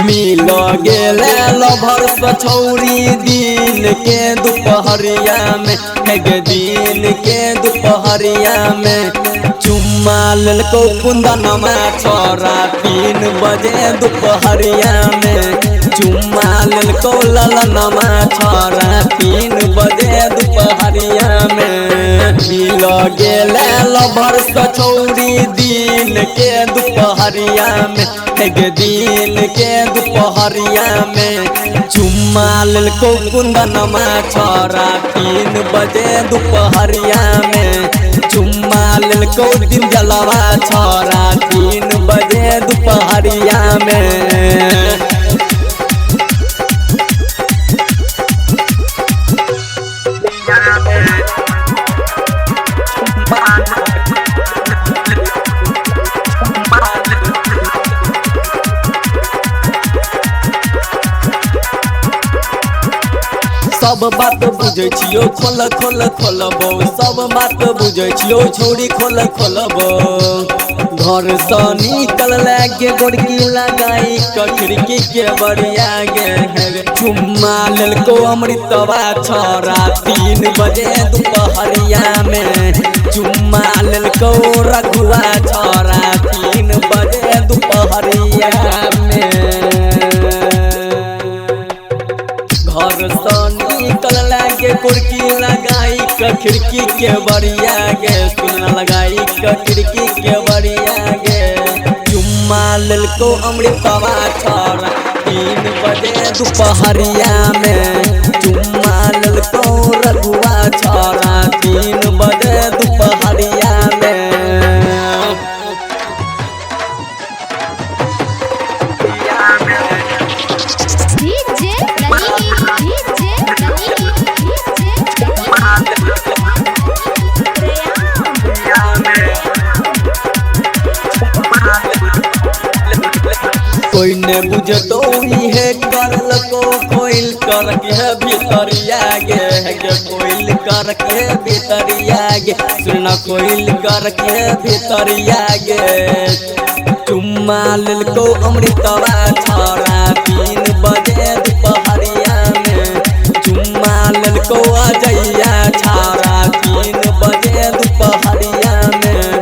मिल गेले लभर सछौरी दिन के दोपहरिया में, दिन के दोपहरिया में चुम्मा ललको कुंदनमा छोरा 3 बजे दोपहरिया में, चुम्मा ललको ललनमा छोरा 3 बजे दोपहरिया में। मिल गेले लभर सछौरी दिन के दोपहरिया में, दिन के दोपहरिया में चुम्मा ललको कुंदनमा छोरा 3 बजे दोपहरिया में, चुम्मा ललको दिन जलवा छोरा 3 बजे दोपहरिया में। सब बात बुझे छियो खोल खोल खोलबो, सब बात बुझे छियो छोड़ी खोल खोलबो। घर से निकल लागे गोड़की लगाई खिड़की के बरिया गे, चुम्मा ललको अमृतवा छोरा 3 बजे दोपहरिया में, चुम्मा ललको रघुआ छोरा 3 बजे दोपहरिया में। घर से निकल लागे कुर्की लगाई खिड़की के बरिया गे, सुन लगाई खिड़की के बरिया गे, चुम्मा ललको अमृतवा छोरा 3 बजे दोपहरिया में, चुम्मा ललको रघुआ छोरा 3 बजे दोपहरिया में। कोई ने बुझे तो ही है करल को कोइल कर के भीतरिया गे, कोइल कर के भीतरिया गे, सुना कोइल कर के भीतरिया गे, चुम्मा ललको अमृतवा छोरा 3 बजे दोपहरिया में, चुम्मा ललको अजैया छोरा 3 बजे दोपहरिया में।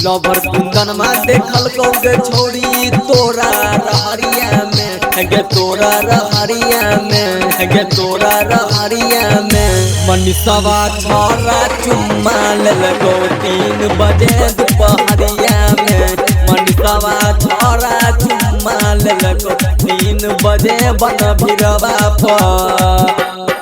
लभर कुंदनमा देखल को गे छोड़ी तोरा रहरिया में, तोरा रहरिया में, तोरा रहरिया में। मनीषवा छोरा चुम्मा ललको 3 बजे दोपहरिया में, मनीषवा छोरा चुम्मा ललको 3 बजे बन भिरवा पर।